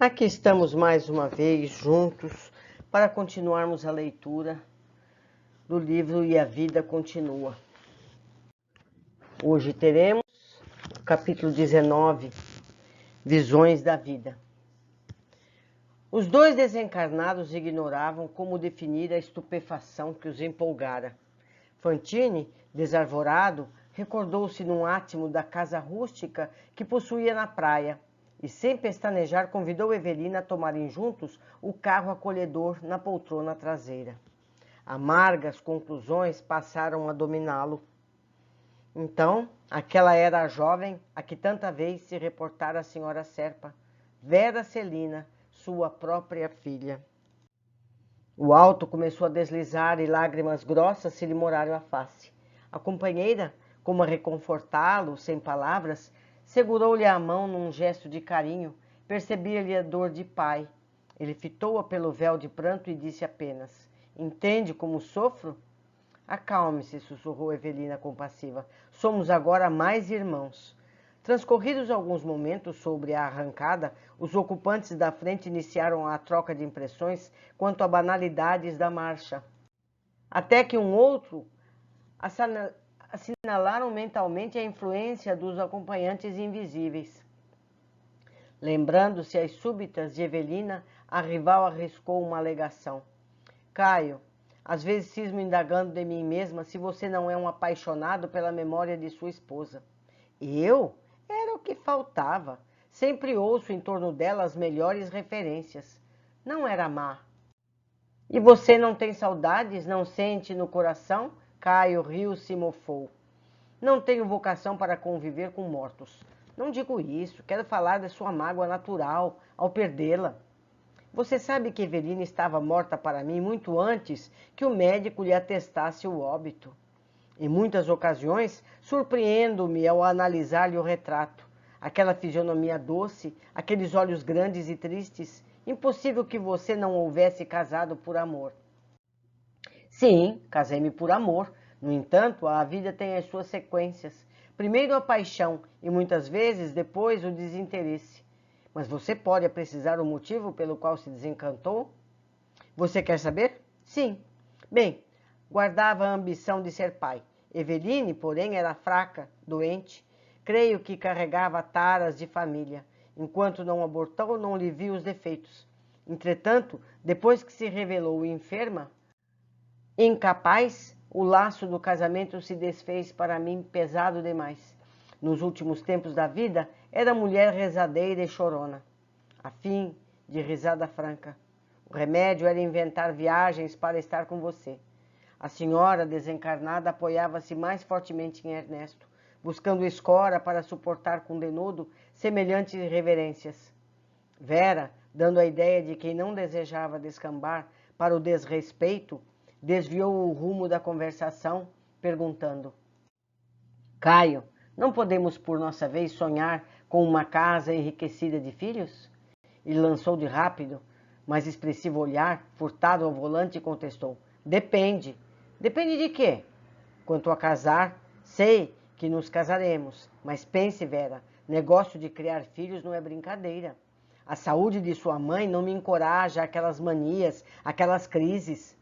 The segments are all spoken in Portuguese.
Aqui estamos mais uma vez juntos para continuarmos a leitura do livro E a Vida Continua. Hoje teremos o capítulo 19, Visões da Vida. Os dois desencarnados ignoravam como definir a estupefação que os empolgara. Fantine, desarvorado, recordou-se num átimo da casa rústica que possuía na praia e, sem pestanejar, convidou Evelina a tomarem juntos o carro acolhedor na poltrona traseira. Amargas conclusões passaram a dominá-lo. Então, aquela era a jovem a que tanta vez se reportara a senhora Serpa, Vera Celina, sua própria filha. O alto começou a deslizar e lágrimas grossas se lhe moraram a face. A companheira, como a reconfortá-lo, sem palavras, segurou-lhe a mão num gesto de carinho, percebia-lhe a dor de pai. Ele fitou-a pelo véu de pranto e disse apenas: "Entende como sofro?" "Acalme-se", sussurrou Evelina compassiva. "Somos agora mais irmãos." Transcorridos alguns momentos sobre a arrancada, os ocupantes da frente iniciaram a troca de impressões quanto a banalidades da marcha. Até que um outro assinalaram mentalmente a influência dos acompanhantes invisíveis. Lembrando-se as súbitas de Evelina, a rival arriscou uma alegação. "Caio, às vezes cismo indagando de mim mesma se você não é um apaixonado pela memória de sua esposa." "Eu? Era o que faltava. Sempre ouço em torno dela as melhores referências. Não era má." "E você não tem saudades? Não sente no coração?" Caio riu-se e mofou. "Não tenho vocação para conviver com mortos." "Não digo isso. Quero falar da sua mágoa natural ao perdê-la. Você sabe que Evelina estava morta para mim muito antes que o médico lhe atestasse o óbito. Em muitas ocasiões, surpreendo-me ao analisar-lhe o retrato. Aquela fisionomia doce, aqueles olhos grandes e tristes. Impossível que você não houvesse casado por amor." "Sim, casei-me por amor. No entanto, a vida tem as suas sequências. Primeiro a paixão e muitas vezes depois o desinteresse. Mas você pode precisar o motivo pelo qual se desencantou?" "Você quer saber?" "Sim." "Bem, guardava a ambição de ser pai. Eveline, porém, era fraca, doente. Creio que carregava taras de família. Enquanto não abortou, não lhe vi os defeitos. Entretanto, depois que se revelou enferma, incapaz, o laço do casamento se desfez para mim pesado demais. Nos últimos tempos da vida, era mulher rezadeira e chorona, a fim de risada franca. O remédio era inventar viagens para estar com você. A senhora desencarnada apoiava-se mais fortemente em Ernesto, buscando escora para suportar com denodo semelhantes reverências. Vera, dando a ideia de quem não desejava descambar para o desrespeito, desviou o rumo da conversação, perguntando: "Caio, não podemos por nossa vez sonhar com uma casa enriquecida de filhos?" Ele lançou de rápido, mas expressivo olhar, furtado ao volante, e contestou: "Depende." "Depende de quê?" "Quanto a casar, sei que nos casaremos, mas pense, Vera, negócio de criar filhos não é brincadeira. A saúde de sua mãe não me encoraja aquelas manias, aquelas crises."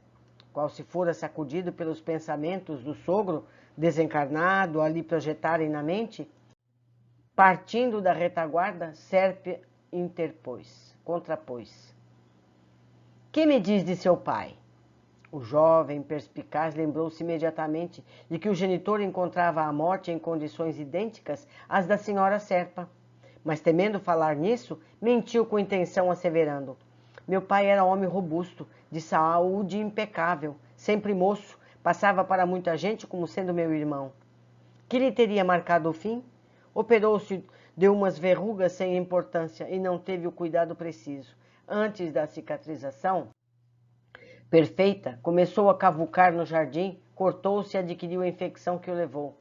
Qual se fora sacudido pelos pensamentos do sogro desencarnado a lhe projetarem na mente, partindo da retaguarda, Serpe contrapôs: "Que me diz de seu pai?" O jovem perspicaz lembrou-se imediatamente de que o genitor encontrava a morte em condições idênticas às da senhora Serpa, mas temendo falar nisso, mentiu com intenção, asseverando: "Meu pai era homem robusto, de saúde impecável, sempre moço, passava para muita gente como sendo meu irmão." Que lhe teria marcado o fim? Operou-se de umas verrugas sem importância e não teve o cuidado preciso. Antes da cicatrização perfeita, começou a cavucar no jardim, cortou-se e adquiriu a infecção que o levou.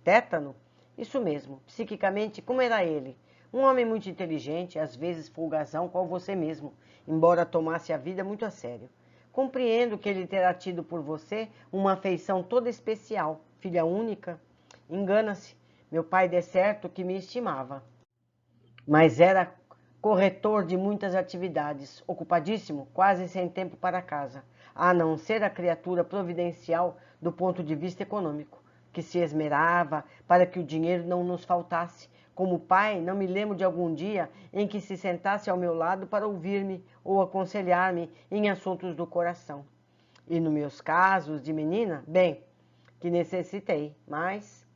Tétano? Isso mesmo. Psiquicamente, como era ele? Um homem muito inteligente, às vezes folgazão, qual você mesmo, embora tomasse a vida muito a sério. Compreendo que ele terá tido por você uma afeição toda especial, filha única. Engana-se. Meu pai de certo que me estimava, mas era corretor de muitas atividades, ocupadíssimo, quase sem tempo para casa, a não ser a criatura providencial do ponto de vista econômico, que se esmerava para que o dinheiro não nos faltasse. Como pai, não me lembro de algum dia em que se sentasse ao meu lado para ouvir-me ou aconselhar-me em assuntos do coração. E nos meus casos de menina, bem, que necessitei, mas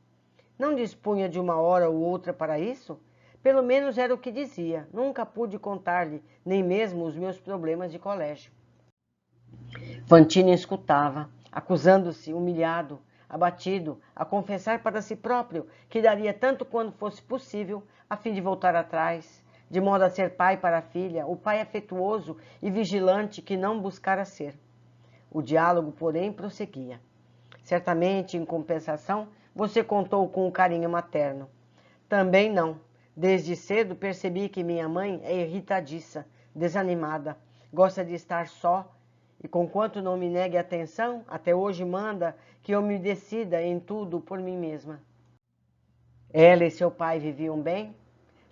não dispunha de uma hora ou outra para isso? Pelo menos era o que dizia. Nunca pude contar-lhe, nem mesmo os meus problemas de colégio. Fantini escutava, acusando-se, humilhado, abatido, a confessar para si próprio que daria tanto quanto fosse possível a fim de voltar atrás, de modo a ser pai para a filha, o pai afetuoso e vigilante que não buscara ser. O diálogo, porém, prosseguia. Certamente, em compensação, você contou com o carinho materno. Também não. Desde cedo percebi que minha mãe é irritadiça, desanimada, gosta de estar só e, conquanto não me negue atenção, até hoje manda que eu me decida em tudo por mim mesma. Ela e seu pai viviam bem?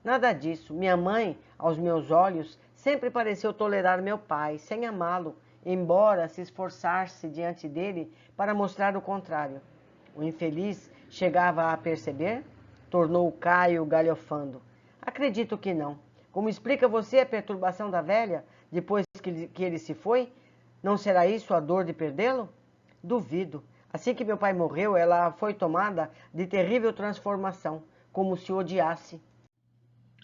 Nada disso. Minha mãe, aos meus olhos, sempre pareceu tolerar meu pai, sem amá-lo, embora se esforçasse diante dele para mostrar o contrário. O infeliz chegava a perceber? Tornou Caio galhofando. Acredito que não. Como explica você a perturbação da velha, depois que ele se foi? Não será isso a dor de perdê-lo? Duvido. Assim que meu pai morreu, ela foi tomada de terrível transformação, como se odiasse.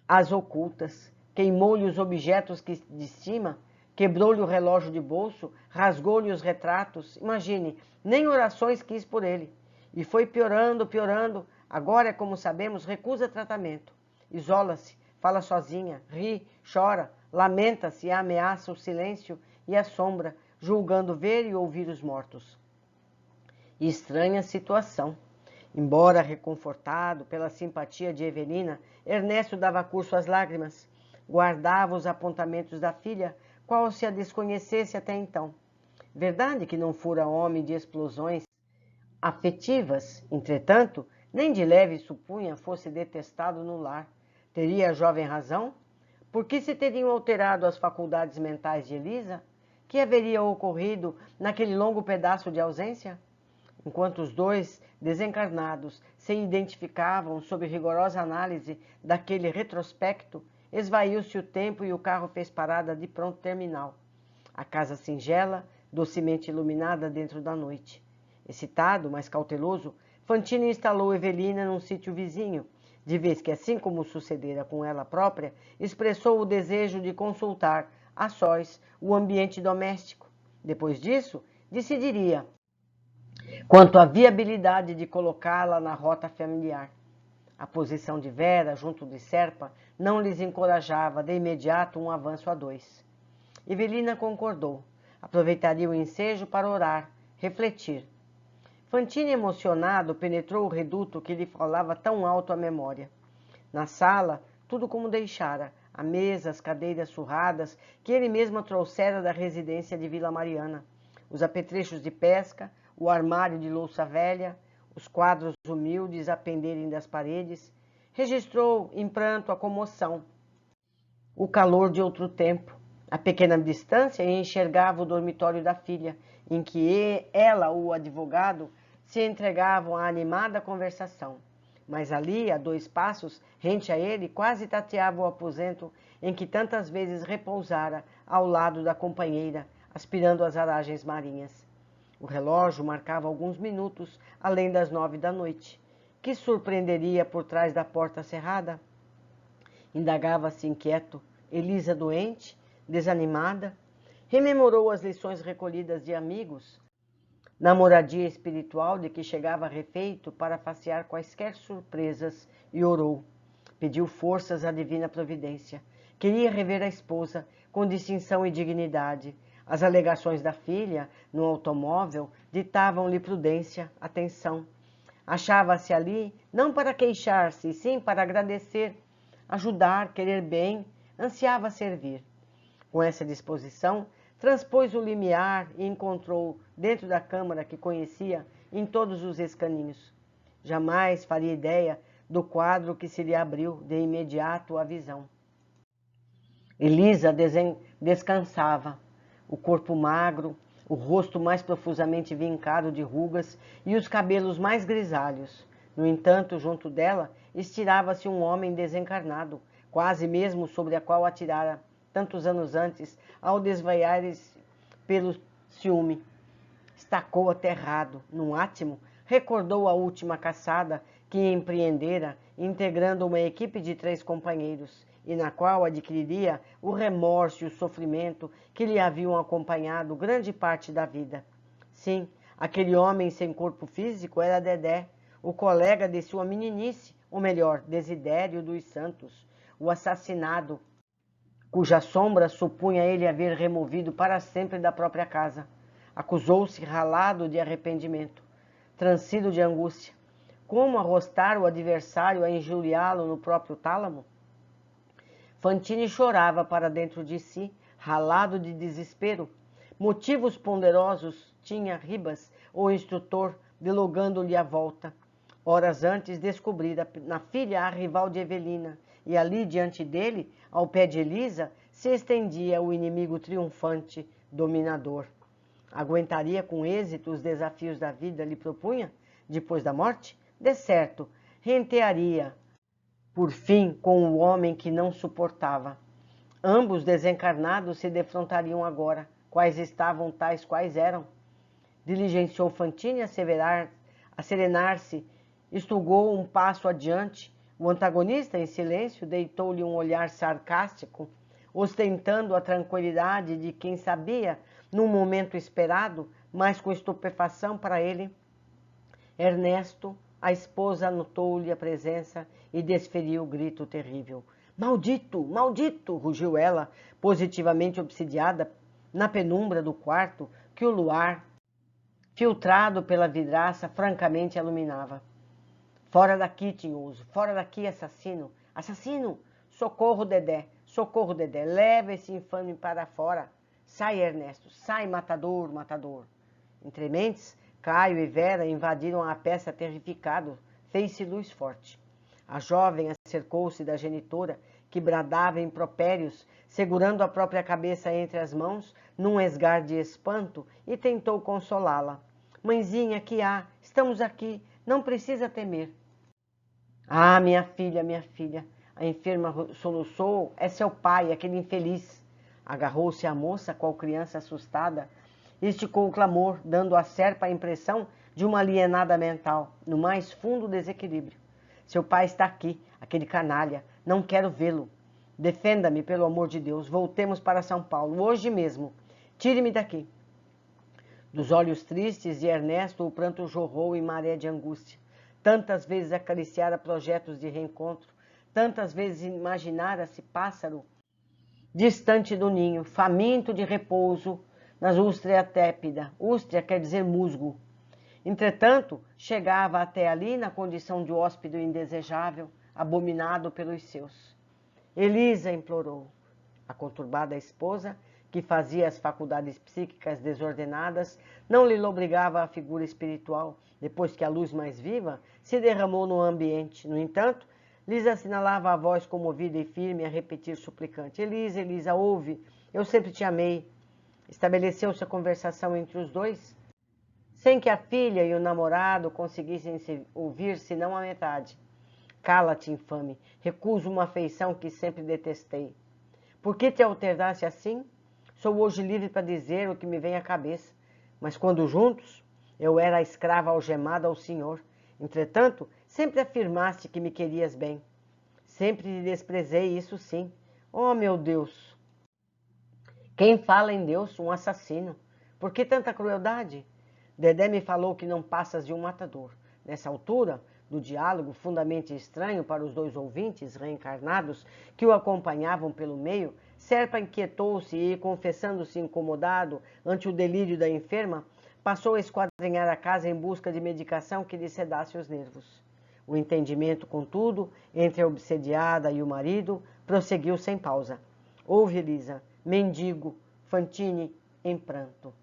As ocultas, queimou-lhe os objetos de estima, quebrou-lhe o relógio de bolso, rasgou-lhe os retratos. Imagine, nem orações quis por ele. E foi piorando, piorando. Agora, como sabemos, recusa tratamento. Isola-se, fala sozinha, ri, chora, lamenta-se e ameaça o silêncio e a sombra, julgando ver e ouvir os mortos. E estranha situação. Embora reconfortado pela simpatia de Evelina, Ernesto dava curso às lágrimas. Guardava os apontamentos da filha, qual se a desconhecesse até então. Verdade que não fora homem de explosões afetivas, entretanto, nem de leve supunha fosse detestado no lar. Teria a jovem razão? Por que se teriam alterado as faculdades mentais de Elisa? Que haveria ocorrido naquele longo pedaço de ausência? Enquanto os dois desencarnados se identificavam sob rigorosa análise daquele retrospecto, esvaiu-se o tempo e o carro fez parada de pronto terminal. A casa singela, docemente iluminada dentro da noite. Excitado, mas cauteloso, Fantini instalou Evelina num sítio vizinho, de vez que, assim como sucedera com ela própria, expressou o desejo de consultar, a sós, o ambiente doméstico. Depois disso, decidiria quanto à viabilidade de colocá-la na rota familiar. A posição de Vera, junto de Serpa, não lhes encorajava de imediato um avanço a dois. Evelina concordou. Aproveitaria o ensejo para orar, refletir. Fantini, emocionado, penetrou o reduto que lhe falava tão alto à memória. Na sala, tudo como deixara, a mesa, as cadeiras surradas que ele mesmo trouxera da residência de Vila Mariana, os apetrechos de pesca, o armário de louça velha, os quadros humildes a penderem das paredes, registrou em pranto a comoção, o calor de outro tempo. A pequena distância e enxergava o dormitório da filha, em que ela, o advogado, se entregavam à animada conversação. Mas ali, a 2 passos, rente a ele, quase tateava o aposento em que tantas vezes repousara ao lado da companheira, aspirando as aragens marinhas. O relógio marcava alguns minutos além das 9 da noite. Que surpreenderia por trás da porta cerrada? Indagava-se inquieto. Elisa doente? Desanimada? Rememorou as lições recolhidas de amigos na moradia espiritual de que chegava refeito para facear quaisquer surpresas e orou. Pediu forças à divina providência. Queria rever a esposa com distinção e dignidade. As alegações da filha no automóvel ditavam-lhe prudência, atenção. Achava-se ali não para queixar-se, sim para agradecer, ajudar, querer bem, ansiava servir. Com essa disposição, transpôs o limiar e encontrou, dentro da câmara que conhecia, em todos os escaninhos. Jamais faria ideia do quadro que se lhe abriu de imediato à visão. Elisa descansava, o corpo magro, o rosto mais profusamente vincado de rugas e os cabelos mais grisalhos. No entanto, junto dela, estirava-se um homem desencarnado, quase mesmo sobre a qual atirara, tantos anos antes, ao desvaiares pelo ciúme. Estacou aterrado, num átimo, recordou a última caçada que empreendera, integrando uma equipe de 3 companheiros, e na qual adquiriria o remorso e o sofrimento que lhe haviam acompanhado grande parte da vida. Sim, aquele homem sem corpo físico era Dedé, o colega de sua meninice, ou melhor, Desidério dos Santos, o assassinado, cuja sombra supunha ele haver removido para sempre da própria casa. Acusou-se ralado de arrependimento, transido de angústia. Como arrostar o adversário a injuriá-lo no próprio tálamo? Fantine chorava para dentro de si, ralado de desespero. Motivos ponderosos tinha Ribas, o instrutor, delogando-lhe a volta. Horas antes descobrira na filha a rival de Evelina, e ali diante dele, ao pé de Elisa, se estendia o inimigo triunfante, dominador. Aguentaria com êxito os desafios da vida lhe propunha, depois da morte? De certo, rentearia, por fim, com o homem que não suportava. Ambos desencarnados se defrontariam agora, quais estavam tais quais eram. Diligenciou Fantine a serenar-se, estugou um passo adiante. O antagonista, em silêncio, deitou-lhe um olhar sarcástico, ostentando a tranquilidade de quem sabia, num momento esperado, mas com estupefação para ele. Ernesto, a esposa, notou-lhe a presença e desferiu o grito terrível. Maldito, maldito, rugiu ela, positivamente obsidiada, na penumbra do quarto que o luar, filtrado pela vidraça, francamente iluminava. Fora daqui, tinhoso, fora daqui, assassino, assassino, socorro, Dedé, leva esse infame para fora. Sai, Ernesto, sai, matador, matador. Entre mentes, Caio e Vera invadiram a peça terrificados. Fez-se luz forte. A jovem acercou-se da genitora, que bradava impropérios, segurando a própria cabeça entre as mãos, num esgar de espanto, e tentou consolá-la. Mãezinha, que há? Estamos aqui. Não precisa temer. Ah, minha filha, a enferma soluçou. É seu pai, aquele infeliz. Agarrou-se à moça, qual criança assustada, e esticou o clamor, dando à serpa a impressão de uma alienada mental, no mais fundo desequilíbrio. Seu pai está aqui, aquele canalha. Não quero vê-lo. Defenda-me, pelo amor de Deus. Voltemos para São Paulo, hoje mesmo. Tire-me daqui. Dos olhos tristes de Ernesto, o pranto jorrou em maré de angústia. Tantas vezes acariciara projetos de reencontro, tantas vezes imaginara-se pássaro distante do ninho, faminto de repouso nas ústria tépida. Ústria quer dizer musgo. Entretanto, chegava até ali na condição de hóspede indesejável, abominado pelos seus. Elisa, implorou. A conturbada esposa, que fazia as faculdades psíquicas desordenadas, não lhe obrigava a figura espiritual, depois que a luz mais viva se derramou no ambiente. No entanto, lhes assinalava a voz comovida e firme a repetir suplicante. Elisa, Elisa, ouve, eu sempre te amei. Estabeleceu-se a conversação entre os dois, sem que a filha e o namorado conseguissem se ouvir senão a metade. Cala-te, infame, recuso uma afeição que sempre detestei. Por que te alternaste assim? Sou hoje livre para dizer o que me vem à cabeça, mas quando juntos, eu era a escrava algemada ao Senhor. Entretanto, sempre afirmaste que me querias bem. Sempre te desprezei, isso sim. Oh, meu Deus! Quem fala em Deus? Um assassino. Por que tanta crueldade? Dedé me falou que não passas de um matador. Nessa altura do diálogo, fundamente estranho para os dois ouvintes reencarnados que o acompanhavam pelo meio, Serpa inquietou-se e, confessando-se incomodado ante o delírio da enferma, passou a esquadrinhar a casa em busca de medicação que lhe sedasse os nervos. O entendimento, contudo, entre a obsediada e o marido, prosseguiu sem pausa. Ouve, Elisa, mendigo, Fantine, em pranto.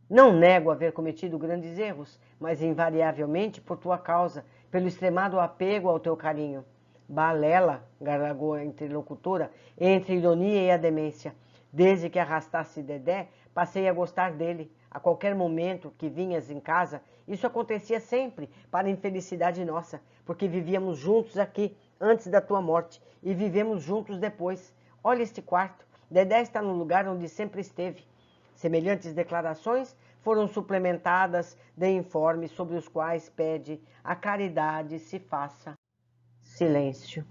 Não nego haver cometido grandes erros, mas invariavelmente por tua causa, pelo extremado apego ao teu carinho. Balela, gargalhou a interlocutora, entre a ironia e a demência. Desde que arrastasse Dedé, passei a gostar dele. A qualquer momento que vinhas em casa, isso acontecia sempre, para infelicidade nossa, porque vivíamos juntos aqui, antes da tua morte, e vivemos juntos depois. Olha este quarto. Dedé está no lugar onde sempre esteve. Semelhantes declarações foram suplementadas de informes sobre os quais pede a caridade se faça. Silêncio.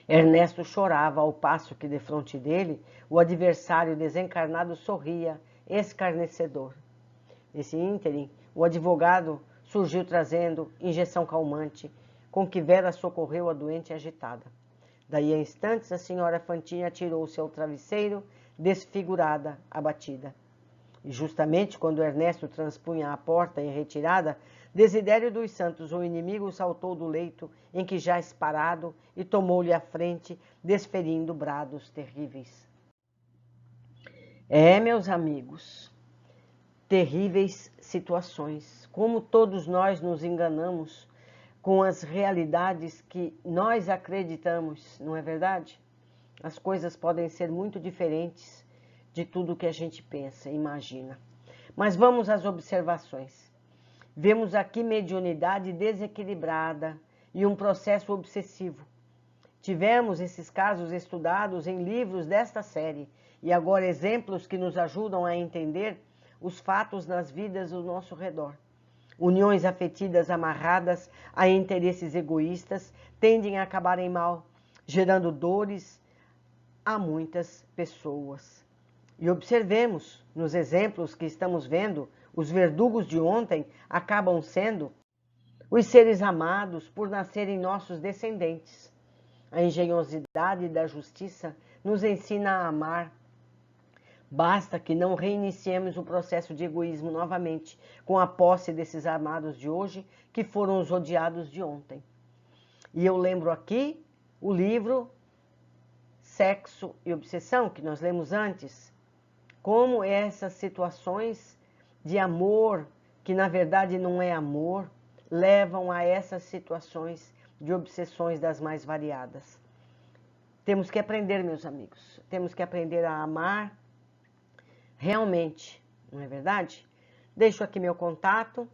Ernesto chorava ao passo que, defronte dele, o adversário desencarnado sorria, escarnecedor. Nesse ínterim, o advogado surgiu trazendo injeção calmante, com que Vera socorreu a doente agitada. Daí a instantes, a senhora Fantini atirou-se ao travesseiro, desfigurada, abatida. E justamente quando Ernesto transpunha a porta em retirada, Desidério dos Santos, o inimigo, saltou do leito em que jaz parado e tomou-lhe a frente, desferindo brados terríveis. Meus amigos, terríveis situações. Como todos nós nos enganamos com as realidades que nós acreditamos, não é verdade? As coisas podem ser muito diferentes de tudo que a gente pensa, imagina. Mas vamos às observações. Vemos aqui mediunidade desequilibrada e um processo obsessivo. Tivemos esses casos estudados em livros desta série e agora exemplos que nos ajudam a entender os fatos nas vidas ao nosso redor. Uniões afetivas amarradas a interesses egoístas tendem a acabarem mal, gerando dores a muitas pessoas. E observemos, nos exemplos que estamos vendo, os verdugos de ontem acabam sendo os seres amados por nascerem nossos descendentes. A engenhosidade da justiça nos ensina a amar. Basta que não reiniciemos o processo de egoísmo novamente, com a posse desses amados de hoje, que foram os odiados de ontem. E eu lembro aqui o livro Sexo e Obsessão, que nós lemos antes, como essas situações de amor, que na verdade não é amor, levam a essas situações de obsessões das mais variadas. Temos que aprender, meus amigos, temos que aprender a amar realmente, não é verdade? Deixo aqui meu contato,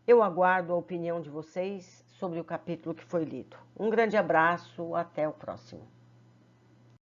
eu aguardo a opinião de vocês sobre o capítulo que foi lido. Um grande abraço, até o próximo.